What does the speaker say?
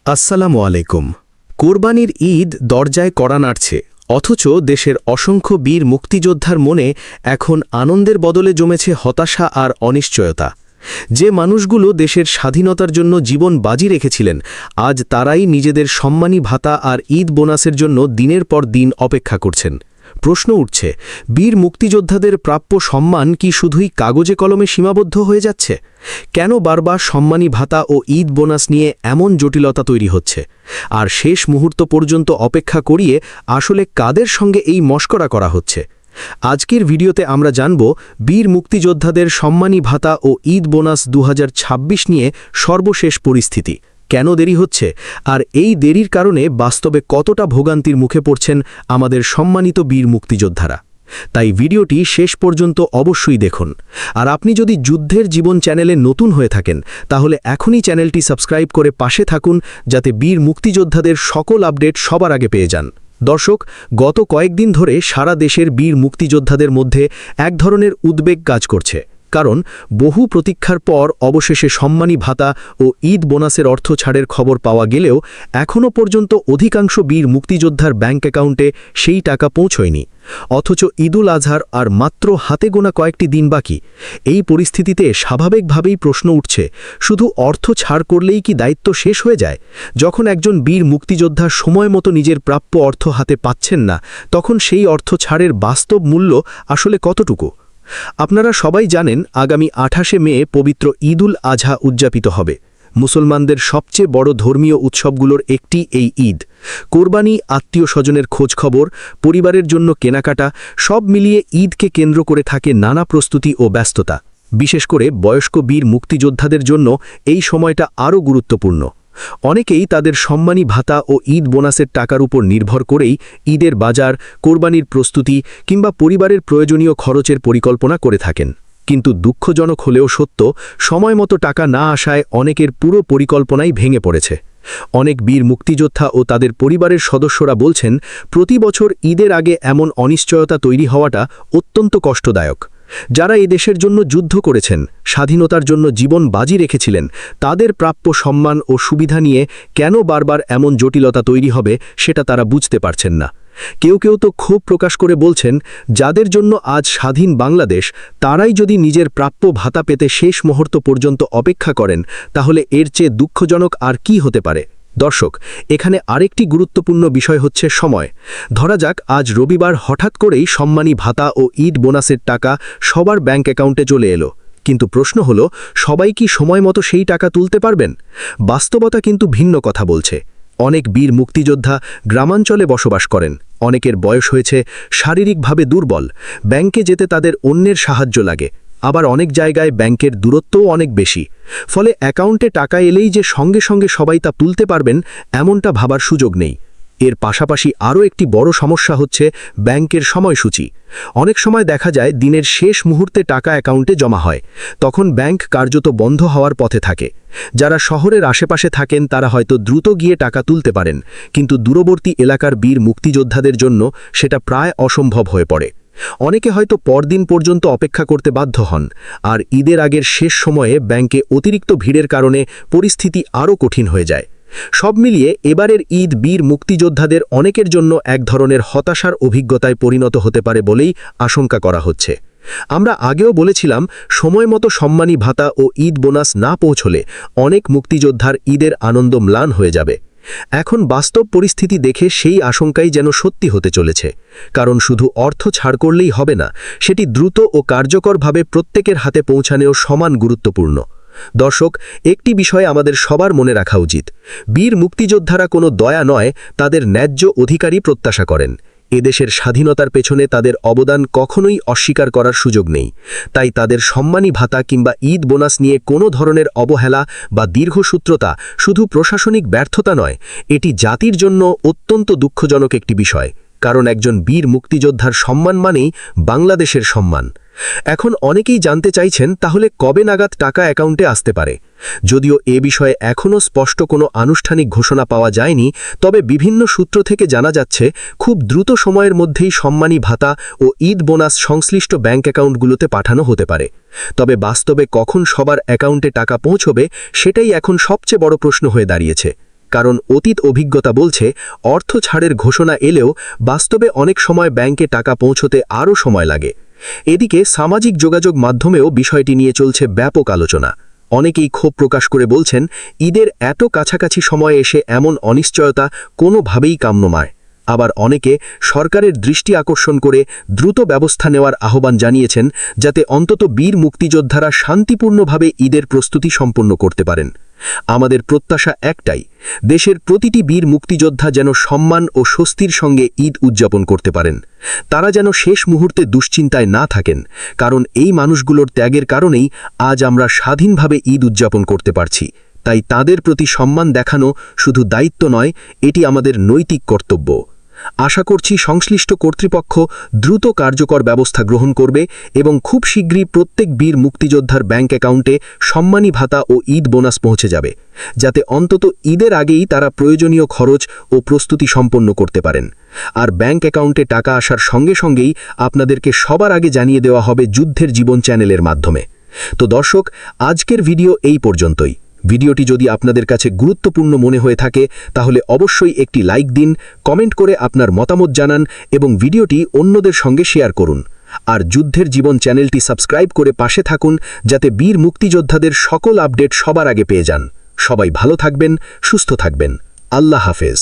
আসসালামু আলাইকুম। কোরবানির ঈদ দরজায় কড়া নাড়ছে, অথচ দেশের অসংখ্য বীর মুক্তিযোদ্ধার মনে এখন আনন্দের বদলে জমেছে হতাশা আর অনিশ্চয়তা। যে মানুষগুলো দেশের স্বাধীনতার জন্য জীবন বাজি রেখেছিলেন, আজ তারাই নিজেদের সম্মানী ভাতা আর ঈদ বোনাসের জন্য দিনের পর দিন অপেক্ষা করছেন। প্রশ্ন উঠছে, বীর মুক্তিযোদ্ধাদের প্রাপ্য সম্মান কি শুধুই কাগজে কলমে সীমাবদ্ধ হয়ে যাচ্ছে? কেন বারবার সম্মানী ভাতা ও ঈদ বোনাস নিয়ে এমন জটিলতা তৈরি হচ্ছে? আর শেষ মুহূর্ত পর্যন্ত অপেক্ষা করিয়ে আসলে কাদের সঙ্গে এই মশকরা করা হচ্ছে? আজকের ভিডিওতে আমরা জানব বীর মুক্তিযোদ্ধাদের সম্মানী ভাতা ও ঈদ বোনাস 2026 নিয়ে সর্বশেষ পরিস্থিতি, কেন দেরি হচ্ছে, আর এই দেরির কারণে বাস্তবে কতটা ভোগান্তির মুখে পড়ছেন আমাদের সম্মানিত বীর মুক্তিযোদ্ধারা। তাই ভিডিওটি শেষ পর্যন্ত অবশ্যই দেখুন। আর আপনি যদি যুদ্ধের জীবন চ্যানেলে নতুন হয়ে থাকেন, তাহলে এখনই চ্যানেলটি সাবস্ক্রাইব করে পাশে থাকুন, যাতে বীর মুক্তিযোদ্ধাদের সকল আপডেট সবার আগে পেয়ে যান। দর্শক, গত কয়েকদিন ধরে সারা দেশের বীর মুক্তিযোদ্ধাদের মধ্যে এক ধরনের উদ্বেগ কাজ করছে, কারণ বহু প্রতীক্ষার পর অবশেষে সম্মানী ভাতা ও ঈদ বোনাসের অর্থ ছাড়ের খবর পাওয়া গেলেও এখনও পর্যন্ত অধিকাংশ বীর মুক্তিযোদ্ধার ব্যাংক অ্যাকাউন্টে সেই টাকা পৌঁছয়নি। অথচ ঈদুল আজহার আর মাত্র হাতে গোনা কয়েকটি দিন বাকি। এই পরিস্থিতিতে স্বাভাবিকভাবেই প্রশ্ন উঠছে, শুধু অর্থ ছাড় করলেই কি দায়িত্ব শেষ হয়ে যায়? যখন একজন বীর মুক্তিযোদ্ধা সময় মতো নিজের প্রাপ্য অর্থ হাতে পাচ্ছেন না, তখন সেই অর্থ ছাড়ের বাস্তব মূল্য আসলে কতটুকু? আপনারা সবাই জানেন, আগামী 28শে মে পবিত্র ঈদুল আজহা উদযাপিত হবে। মুসলমানদের সবচেয়ে বড় ধর্মীয় উৎসবগুলোর একটি এই ঈদ। কোরবানি, আত্মীয় স্বজনের খোঁজখবর, পরিবারের জন্য কেনাকাটা, সব মিলিয়ে ঈদকে কেন্দ্র করে থাকে নানা প্রস্তুতি ও ব্যস্ততা। বিশেষ করে বয়স্ক বীর মুক্তিযোদ্ধাদের জন্য এই সময়টা আরও গুরুত্বপূর্ণ। অনেকেই তাদের সম্মানী ভাতা ও ঈদ বোনাসের টাকার উপর নির্ভর করেই ঈদের বাজার, কোরবানির প্রস্তুতি কিংবা পরিবারের প্রয়োজনীয় খরচের পরিকল্পনা করে থাকেন। কিন্তু দুঃখজনক হলেও সত্য, সময়মতো টাকা না আসায় অনেকের পুরো পরিকল্পনাই ভেঙে পড়েছে। অনেক বীর মুক্তিযোদ্ধা ও তাদের পরিবারের সদস্যরা বলছেন, প্রতি বছর ঈদের আগে এমন অনিশ্চয়তা তৈরি হওয়াটা অত্যন্ত কষ্টদায়ক। যারা এই দেশের জন্য যুদ্ধ করেছেন, স্বাধীনতার জন্য জীবন বাজি রেখেছিলেন, তাদের প্রাপ্য সম্মান ও সুবিধা নিয়ে কেন বারবার এমন জটিলতা তৈরি হবে সেটা তারা বুঝতে পারছেন না। কেউ কেউ তো ক্ষোভ প্রকাশ করে বলছেন, যাদের জন্য আজ স্বাধীন বাংলাদেশ, তারাই যদি নিজের প্রাপ্য ভাতা পেতে শেষ মুহূর্ত পর্যন্ত অপেক্ষা করেন, তাহলে এর চেয়ে দুঃখজনক আর কি হতে পারে? দর্শক, এখানে আরেকটি গুরুত্বপূর্ণ বিষয় হচ্ছে সময়। ধরা যাক আজ রবিবার হঠাৎ করেই সম্মানী ভাতা ও ঈদ বোনাসের টাকা সবার ব্যাংক অ্যাকাউন্টে চলে এলো। কিন্তু প্রশ্ন হলো, সবাই কি সময় মতো সেই টাকা তুলতে পারবেন? বাস্তবতা কিন্তু ভিন্ন কথা বলছে। অনেক বীর মুক্তিযোদ্ধা গ্রামাঞ্চলে বসবাস করেন, অনেকের বয়স হয়েছে, শারীরিকভাবে দুর্বল, ব্যাংকে যেতে তাদের অন্যের সাহায্য লাগে। আবার অনেক জায়গায় ব্যাংকের দূরত্বও অনেক বেশি। ফলে অ্যাকাউন্টে টাকা এলেই যে সঙ্গে সঙ্গে সবাই তা তুলতে পারবেন, এমনটা ভাবার সুযোগ নেই। এর পাশাপাশি আরও একটি বড় সমস্যা হচ্ছে ব্যাংকের সময়সূচি। অনেক সময় দেখা যায় দিনের শেষ মুহূর্তে টাকা অ্যাকাউন্টে জমা হয়, তখন ব্যাংক কার্যত বন্ধ হওয়ার পথে থাকে। যারা শহরের আশেপাশে থাকেন তারা হয়তো দ্রুত গিয়ে টাকা তুলতে পারেন, কিন্তু দূরবর্তী এলাকার বীর মুক্তিযোদ্ধাদের জন্য সেটা প্রায় অসম্ভব হয়ে পড়ে। অনেকে হয়তো পরদিন পর্যন্ত অপেক্ষা করতে বাধ্য হন, আর ঈদের আগের শেষ সময়ে ব্যাংকে অতিরিক্ত ভিড়ের কারণে পরিস্থিতি আরও কঠিন হয়ে যায়। সব মিলিয়ে এবারের ঈদ বীর মুক্তিযোদ্ধাদের অনেকের জন্য এক ধরনের হতাশার অভিজ্ঞতায় পরিণত হতে পারে বলেই আশঙ্কা করা হচ্ছে। আমরা আগেও বলেছিলাম, সময়মতো সম্মানী ভাতা ও ঈদ বোনাস না পৌঁছলে অনেক মুক্তিযোদ্ধার ঈদের আনন্দ ম্লান হয়ে যাবে। এখন বাস্তব পরিস্থিতি দেখে সেই আশঙ্কাই যেন সত্যি হতে চলেছে। কারণ শুধু অর্থ ছাড় করলেই হবে না, সেটি দ্রুত ও কার্যকরভাবে প্রত্যেকের হাতে পৌঁছানোও সমান গুরুত্বপূর্ণ। দর্শক, একটি বিষয় আমাদের সবার মনে রাখা উচিত, বীর মুক্তিযোদ্ধারা কোনো দয়া নয়, তাদের ন্যায্য অধিকারই প্রত্যাশা করেন। এদেশের স্বাধীনতার পেছনে তাদের অবদান কখনোই অস্বীকার করার সুযোগ নেই। তাই তাদের সম্মানী ভাতা কিংবা ঈদ বোনাস নিয়ে কোনো ধরনের অবহেলা বা দীর্ঘসূত্রতা শুধু প্রশাসনিক ব্যর্থতা নয়, এটি জাতির জন্য অত্যন্ত দুঃখজনক একটি বিষয়। কারণ একজন বীর মুক্তিযোদ্ধার সম্মান মানেই বাংলাদেশের সম্মান। এখন অনেকেই জানতে চাইছেন, তাহলে কবে নাগাদ টাকা অ্যাকাউন্টে আসতে পারে? যদিও এ বিষয়ে এখনও স্পষ্ট কোনো আনুষ্ঠানিক ঘোষণা পাওয়া যায়নি, তবে বিভিন্ন সূত্র থেকে জানা যাচ্ছে খুব দ্রুত সময়ের মধ্যেই সম্মানী ভাতা ও ঈদ বোনাস সংশ্লিষ্ট ব্যাংক অ্যাকাউন্টগুলোতে পাঠানো হতে পারে। তবে বাস্তবে কখন সবার অ্যাকাউন্টে টাকা পৌঁছবে, সেটাই এখন সবচেয়ে বড় প্রশ্ন হয়ে দাঁড়িয়েছে। কারণ অতীত অভিজ্ঞতা বলছে অর্থ ছাড়ের ঘোষণা এলেও বাস্তবে অনেক সময় ব্যাংকে টাকা পৌঁছতে আরও সময় লাগে। এদিকে সামাজিক যোগাযোগ মাধ্যমেও বিষয়টি নিয়ে চলছে ব্যাপক আলোচনা। অনেকেই ক্ষোভ প্রকাশ করে বলছেন, ঈদের এত কাছাকাছি সময়ে এসে এমন অনিশ্চয়তা কোনোভাবেই কাম্য নয়। আবার অনেকে সরকারের দৃষ্টি আকর্ষণ করে দ্রুত ব্যবস্থা নেওয়ার আহ্বান জানিয়েছেন, যাতে অন্তত বীর মুক্তিযোদ্ধারা শান্তিপূর্ণভাবে ঈদের প্রস্তুতি সম্পন্ন করতে পারেন। আমাদের প্রত্যাশা একটাই, দেশের প্রতিটি বীর মুক্তিযোদ্ধা যেন সম্মান ও স্বস্তির সঙ্গে ঈদ উদযাপন করতে পারেন। তারা যেন শেষ মুহূর্তে দুশ্চিন্তায় না থাকেন, কারণ এই মানুষগুলোর ত্যাগের কারণেই আজ আমরা স্বাধীনভাবে ঈদ উদযাপন করতে পারছি। তাই তাদের প্রতি সম্মান দেখানো শুধু দায়িত্ব নয়, এটি আমাদের নৈতিক কর্তব্য। আশা করছি সংশ্লিষ্ট কর্তৃপক্ষ দ্রুত কার্যকর ব্যবস্থা গ্রহণ করবে এবং খুব শীঘ্রই প্রত্যেক বীর মুক্তিযোদ্ধার ব্যাংক অ্যাকাউন্টে সম্মানী ভাতা ও ঈদ বোনাস পৌঁছে যাবে, যাতে অন্তত ঈদের আগেই তারা প্রয়োজনীয় খরচ ও প্রস্তুতি সম্পন্ন করতে পারেন। আর ব্যাংক অ্যাকাউন্টে টাকা আসার সঙ্গে সঙ্গেই আপনাদেরকে সবার আগে জানিয়ে দেওয়া হবে যুদ্ধের জীবন চ্যানেলের মাধ্যমে। তো দর্শক, আজকের ভিডিও এই পর্যন্তই। ভিডিওটি যদি আপনাদের কাছে গুরুত্বপূর্ণ মনে হয়ে থাকে তাহলে অবশ্যই একটি লাইক দিন, কমেন্ট করে আপনার মতামত জানান এবং ভিডিওটি অন্যদের সঙ্গে শেয়ার করুন। আর যুদ্ধের জীবন চ্যানেলটি সাবস্ক্রাইব করে পাশে থাকুন, যাতে বীর মুক্তিযোদ্ধাদের সকল আপডেট সবার আগে পেয়ে যান। সবাই ভালো থাকবেন, সুস্থ থাকবেন। আল্লাহ হাফেজ।